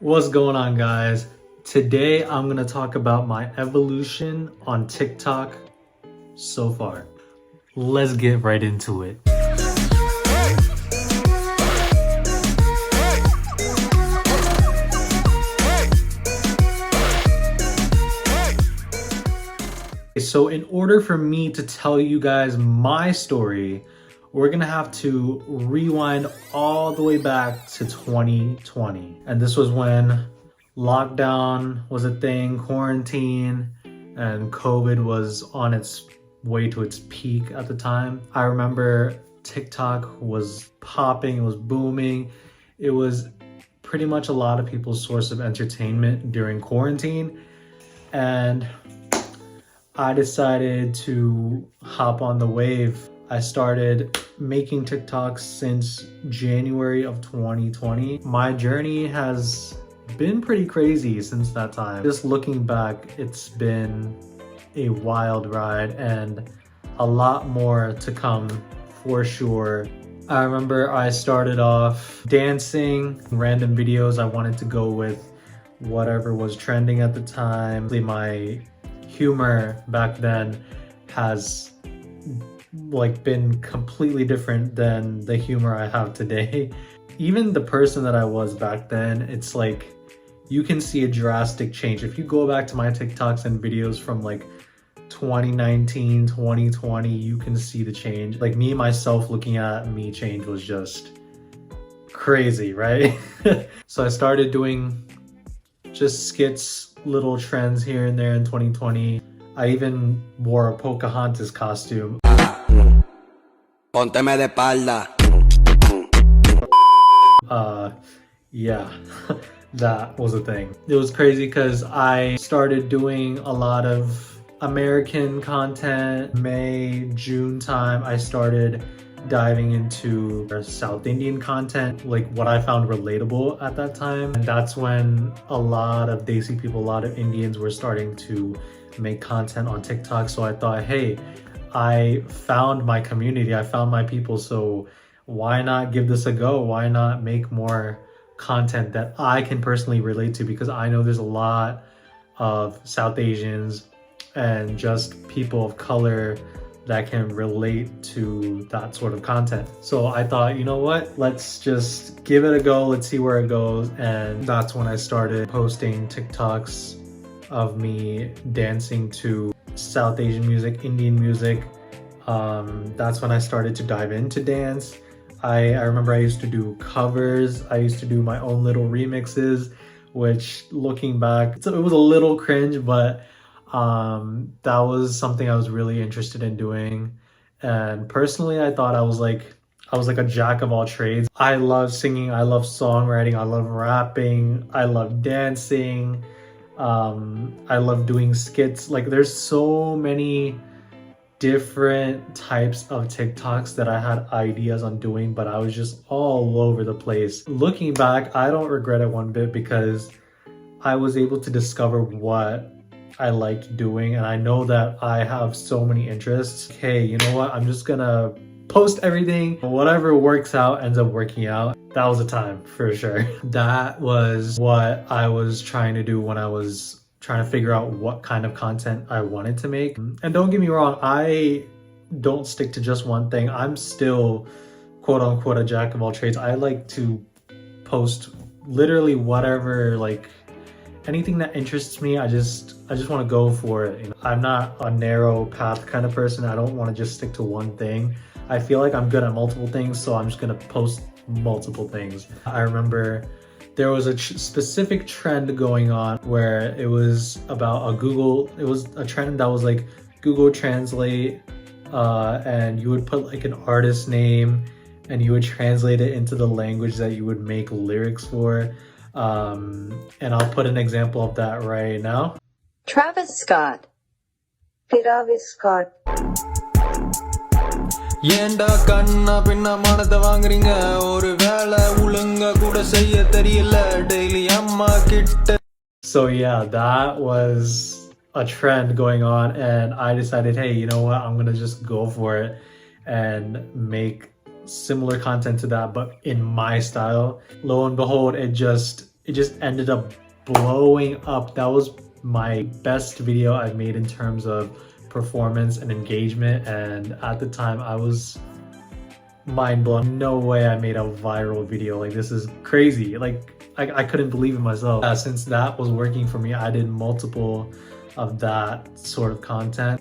What's going on, guys? Today I'm going to talk about my evolution on TikTok so far. Let's get right into it. So in order for me to tell you guys my story, we're gonna have to rewind all the way back to 2020. And this was when lockdown was a thing, quarantine, and COVID was on its way to its peak at the time. I remember TikTok was popping, it was booming. It was pretty much a lot of people's source of entertainment during quarantine. And I decided to hop on the wave. I started making TikToks since January of 2020. My journey has been pretty crazy since that time. Just looking back, it's been a wild ride and a lot more to come for sure. I remember I started off dancing, random videos. I wanted to go with whatever was trending at the time. My humor back then has been completely different than the humor I have today. Even the person that I was back then, it's like you can see a drastic change. If you go back to my TikToks and videos from 2019, 2020, you can see the change. Like me, myself looking at me change was just crazy, right? So I started doing just skits, little trends here and there in 2020. I even wore a Pocahontas costume. Pónteme de espalda. Yeah, that was a thing. It was crazy because I started doing a lot of American content. May, June time, I started diving into South Indian content, like what I found relatable at that time. And that's when a lot of Desi people, a lot of Indians were starting to make content on TikTok. So I thought, hey, I found my community, I found my people, so why not give this a go? Why not make more content that I can personally relate to? Because I know there's a lot of South Asians and just people of color that can relate to that sort of content. So I thought, you know what? Let's just give it a go. Let's see where it goes. And that's when I started posting TikToks of me dancing to South Asian music, Indian music. That's when I started to dive into dance. I remember I used to do covers. I used to do my own little remixes, which looking back, it was a little cringe, but that was something I was really interested in doing. And personally, I thought I was like a jack of all trades. I love singing, I love songwriting, I love rapping, I love dancing, I love doing skits. Like there's so many different types of TikToks that I had ideas on doing, but I was just all over the place. Looking back, I don't regret it one bit because I was able to discover what I liked doing, and I know that I have so many interests. Hey, you know what? I'm just gonna post everything. Whatever works out ends up working out. That was a time for sure. That was what I was trying to do when I was trying to figure out what kind of content I wanted to make. And don't get me wrong, I don't stick to just one thing. I'm still quote unquote a jack of all trades. I like to post literally whatever, like anything that interests me. I just want to go for it. You know, I'm not a narrow path kind of person. I don't want to just stick to one thing. I feel like I'm good at multiple things, so I'm just gonna post multiple things. I remember there was a specific trend going on where it was about it was a trend that was like Google Translate, and you would put like an artist name and you would translate it into the language that you would make lyrics for. And I'll put an example of that right now. Travis Scott. Travis Scott. ஏண்டா கண்ணா பின்னா மனத வாங்குறீங்க ஒரு வேளை ஒழுங்கா கூட செய்ய தெரியல டெய்லி அம்மா கிட்ட. So yeah, that was a trend going on, and I decided, hey, you know what? I'm gonna just go for it and make similar content to that, but in my style. Lo and behold, it just ended up blowing up. That was my best video I've made in terms of performance and engagement, and at the time I was mind blown. No way I made a viral video. Like, this is crazy. Like, I couldn't believe it myself. Since that was working for me, I did multiple of that sort of content.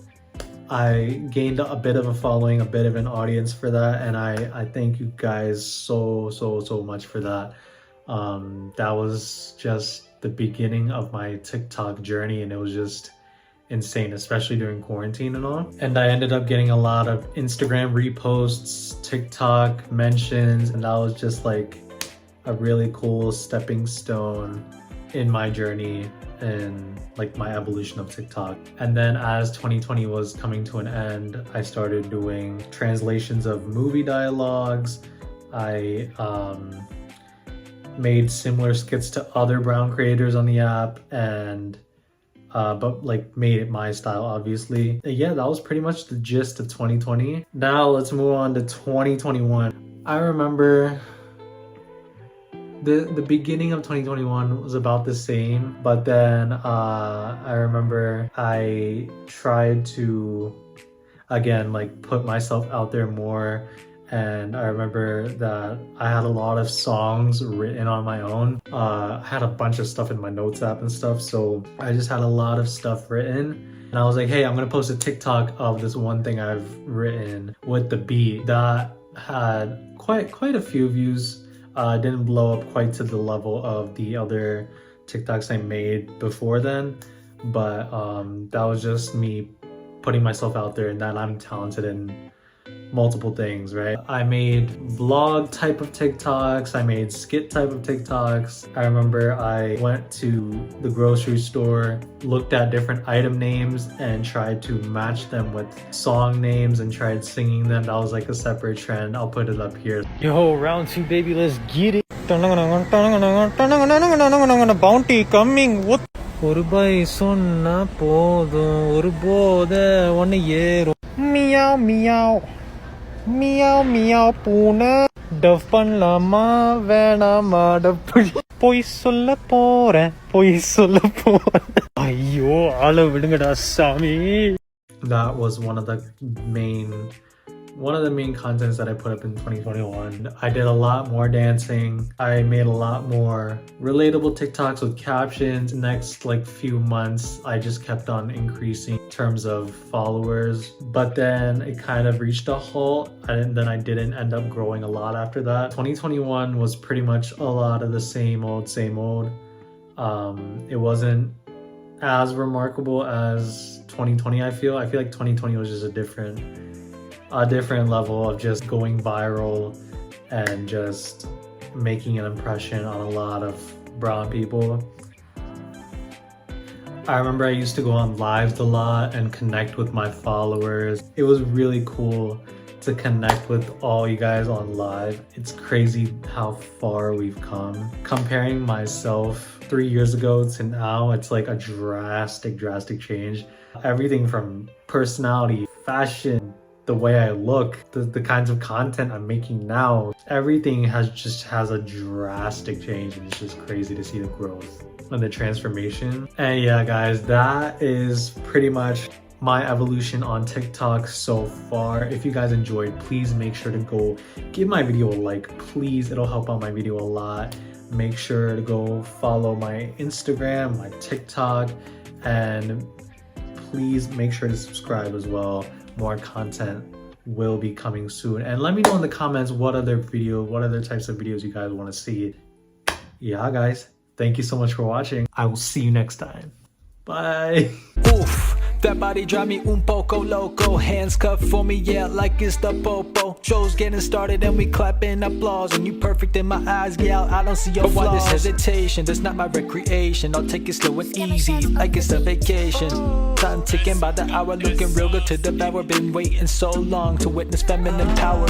I gained a bit of a following, a bit of an audience for that, and I thank you guys so much for that. That was just the beginning of my TikTok journey, and it was just insane, especially during quarantine and all. And I ended up getting a lot of Instagram reposts, TikTok mentions, and that was just like a really cool stepping stone in my journey and like my evolution of TikTok. And then as 2020 was coming to an end, I started doing translations of movie dialogues. I made similar skits to other brown creators on the app, and but like made it my style, obviously. Yeah, that was pretty much the gist of 2020. Now let's move on to 2021. I remember the beginning of 2021 was about the same, but then I remember I tried to again like put myself out there more, and I remember that I had a lot of songs written on my own. I had a bunch of stuff in my notes app and stuff, so I just had a lot of stuff written, and I was like, hey, I'm gonna post a TikTok of this one thing I've written with the beat. That had quite a few views. Didn't blow up quite to the level of the other TikToks I made before then, but that was just me putting myself out there and that I'm talented in multiple things, right? I made vlog type of TikToks, I made skit type of TikToks. I remember I went to the grocery store, looked at different item names and tried to match them with song names and tried singing them. That was like a separate trend. I'll put it up here. Yo, round 2, baby, let's get it. Bounty coming. What? ஒரு by சொன்னா போதும், ஒரு போத ஒன்னு ஏறும். Meow meow meow meow பூனை. Tau பண்ணலாமா வேணாமா டப்புடி. பொய் சொல்ல போறேன், பொய் சொல்ல போறேன். ஐயோ, ஆள விடுங்கடா சாமி. That was one of the main contents that I put up in 2021. I did a lot more dancing. I made a lot more relatable TikToks with captions. Next like few months, I just kept on increasing in terms of followers, but then it kind of reached a halt, and then I didn't end up growing a lot after that. 2021 was pretty much a lot of the same old. It wasn't as remarkable as 2020. I feel like 2020 was just a different level of just going viral and just making an impression on a lot of brown people. I remember I used to go on lives a lot and connect with my followers. It was really cool to connect with all you guys on live. It's crazy how far we've come. Comparing myself 3 years ago to now, it's like a drastic change. Everything from personality, fashion, the way I look, the kinds of content I'm making now, everything has a drastic change, and it's just crazy to see the growth and the transformation. And yeah, guys, that is pretty much my evolution on TikTok so far. If you guys enjoyed, please make sure to go give my video a like. Please, it'll help out my video a lot. Make sure to go follow my Instagram, my TikTok, and please make sure to subscribe as well. More content will be coming soon, and let me know in the comments what other types of videos you guys want to see. Yeah, guys, thank you so much for watching. I will see you next time. Bye. Oof, that body drive me un poco loco. Hands cupped for me, yeah, like it's the popo. Show's getting started and we clapping applause. And you perfect in my eyes, yeah, I don't see your flaws. But why this hesitation? That's not my recreation. I'll take it slow and easy, like it's a vacation. Time ticking by the hour, looking real good to devour. Been waiting so long to witness feminine power.